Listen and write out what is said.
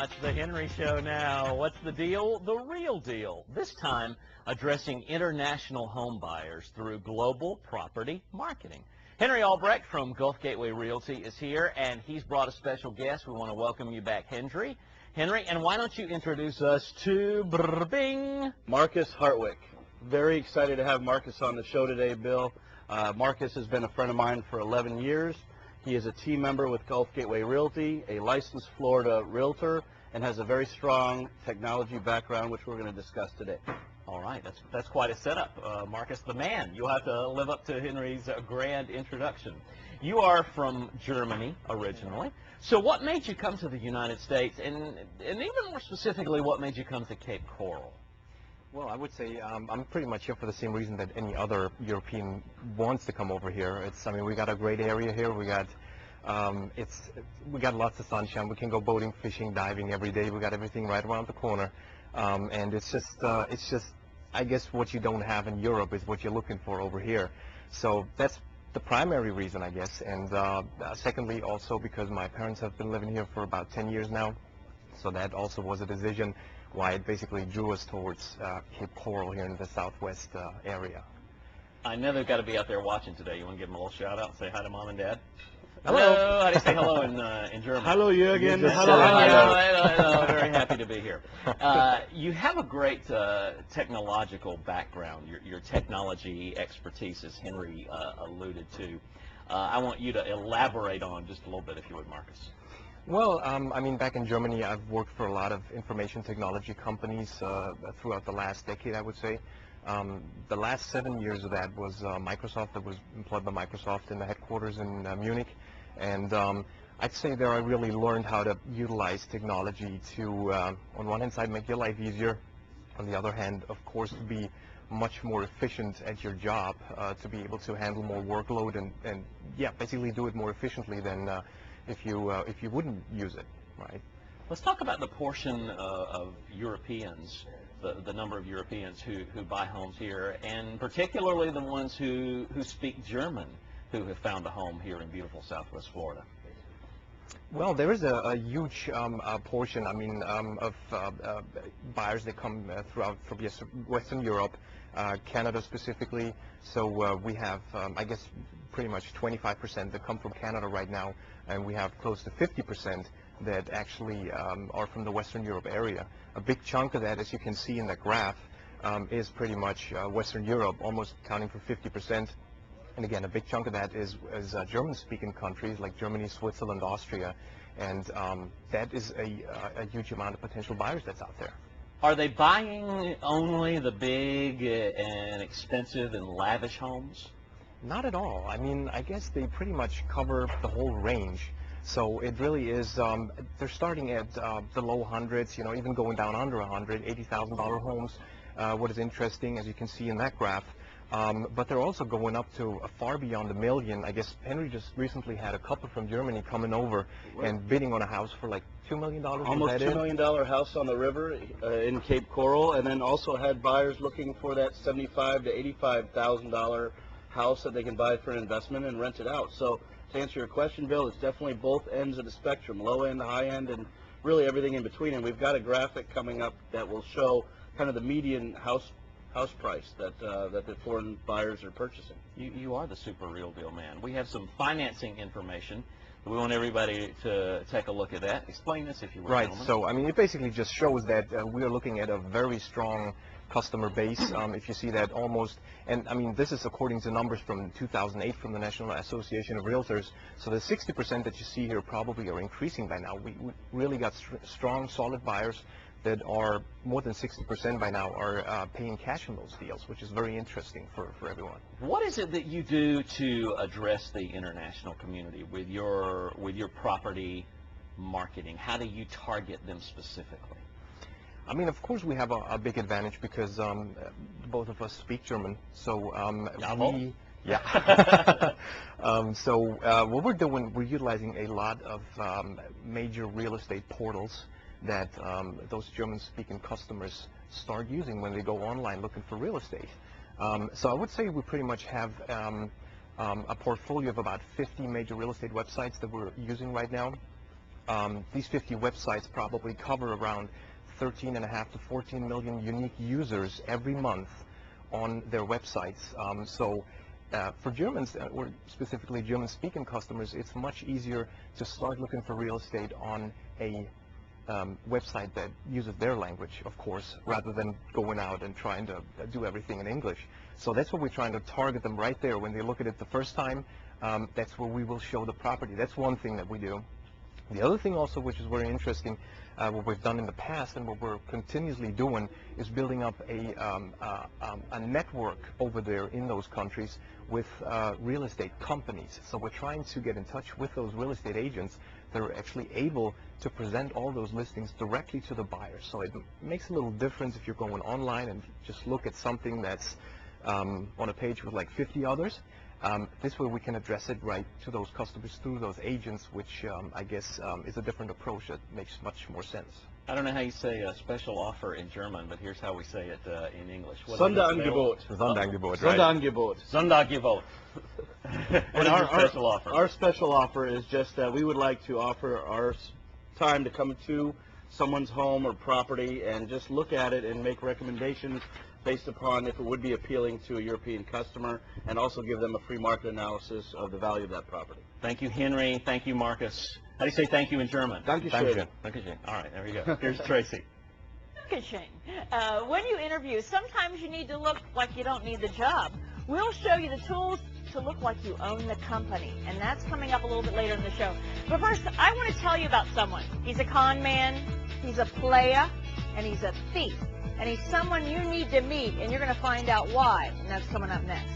watch The Henry Show now. What's the deal? The real deal. This time, addressing international home buyers through global property marketing. Henry Albrecht from Gulf Gateway Realty is here, and he's brought a special guest. We want to welcome you back, Henry. Henry, and why don't you introduce us to Bing? Markus Hartwich. Very excited to have Markus on the show today, Bill. Markus has been a friend of mine for 11 years. He is a team member with Gulf Gateway Realty, a licensed Florida realtor, and has a very strong technology background, which we're going to discuss today. All right, that's quite a setup. Markus, the man. You'll have to live up to Henry's grand introduction. You are from Germany originally. So what made you come to the United States, and even more specifically, what made you come to Cape Coral? Well, I would say I'm pretty much here for the same reason that any other European wants to come over here. I mean, we got a great area here. We got lots of sunshine. We can go boating, fishing, diving every day. We got everything right around the corner, and it's just I guess what you don't have in Europe is what you're looking for over here. So that's the primary reason, I guess. And secondly, also because my parents have been living here for about 10 years now, so that also was a decision why it basically drew us towards Cape Coral here in the southwest area. I know they've got to be out there watching today. You want to give them a little shout out and say hi to Mom and Dad? Hello. How do you say hello in German? Hello, Jürgen. Hello. Very happy to be here. You have a great technological background. Your technology expertise, as Henry alluded to. I want you to elaborate on just a little bit, if you would, Markus. Well, I mean, back in Germany, I've worked for a lot of information technology companies throughout the last decade, I would say. The last 7 years of that was Microsoft. I was employed by Microsoft in the headquarters in Munich. And I'd say there I really learned how to utilize technology to, on one hand side, make your life easier. On the other hand, of course, to be much more efficient at your job, to be able to handle more workload and yeah, basically do it more efficiently than if you wouldn't use it, right? Let's talk about the portion of Europeans, the number of Europeans who buy homes here, and particularly the ones who speak German, who have found a home here in beautiful Southwest Florida. Well, there is a huge portion, I mean, of buyers that come throughout from Western Europe, Canada specifically. So we have, I guess, pretty much 25% that come from Canada right now, and we have close to 50% that actually are from the Western Europe area. A big chunk of that, as you can see in the graph, is pretty much Western Europe, almost accounting for 50%. And again, a big chunk of that is German-speaking countries like Germany, Switzerland, Austria, and that is a huge amount of potential buyers that's out there. Are they buying only the big and expensive and lavish homes? Not at all. I mean, I guess they pretty much cover the whole range. So it really is, they're starting at the low hundreds, you know, even going down under 100, $80,000 homes. What is interesting, as you can see in that graph, but they're also going up to far beyond $1 million. I guess Henry just recently had a couple from Germany coming over and bidding on a house for like $2 million. Almost $2 million house on the river in Cape Coral, and then also had buyers looking for that $75,000 to $85,000 house that they can buy for an investment and rent it out. So to answer your question, Bill, it's definitely both ends of the spectrum, low end, high end, and really everything in between. And we've got a graphic coming up that will show kind of the median house price that the foreign buyers are purchasing. You are the super real deal man. We have some financing information. We want everybody to take a look at that. Explain this, if you will. Right. Gentlemen. So, I mean, it basically just shows that we are looking at a very strong customer base. If you see that almost, and I mean, this is according to numbers from 2008 from the National Association of Realtors. So the 60% that you see here probably are increasing by now. We really got strong, solid buyers that are more than 60% by now are paying cash on those deals, which is very interesting for everyone. What is it that you do to address the international community with your property marketing? How do you target them specifically? I mean, of course, we have a big advantage because both of us speak German. So what we're doing, we're utilizing a lot of major real estate portals that those German-speaking customers start using when they go online looking for real estate. So I would say we pretty much have a portfolio of about 50 major real estate websites that we're using right now. these 50 websites probably cover around 13.5 to 14 million unique users every month on their websites. For Germans, or specifically German-speaking customers, it's much easier to start looking for real estate on a website that uses their language, of course, rather than going out and trying to do everything in English. So that's what we're trying to target them right there. When they look at it the first time, that's where we will show the property. That's one thing that we do. The other thing also, which is very interesting, what we've done in the past and what we're continuously doing, is building up a network over there in those countries with real estate companies. So we're trying to get in touch with those real estate agents that are actually able to present all those listings directly to the buyer. So it makes a little difference if you're going online and just look at something that's on a page with like 50 others. This way we can address it right to those customers through those agents, which I guess is a different approach that makes much more sense. I don't know how you say a special offer in German, but here's how we say it in English. Sonderangebot. Sonderangebot, right? Sonderangebot. Sonderangebot. And our special offer? Our special offer is just that we would like to offer our time to come to someone's home or property and just look at it and make recommendations based upon if it would be appealing to a European customer, and also give them a free market analysis of the value of that property. Thank you, Henry. Thank you, Marcus. How do you say thank you in German? Dankeschön. Dankeschön. All right, there we go. Here's Tracy. Dankeschön. When you interview, sometimes you need to look like you don't need the job. We'll show you the tools to look like you own the company, and that's coming up a little bit later in the show. But first, I want to tell you about someone. He's a con man, he's a player, and he's a thief. And he's someone you need to meet, and you're going to find out why, and that's coming up next.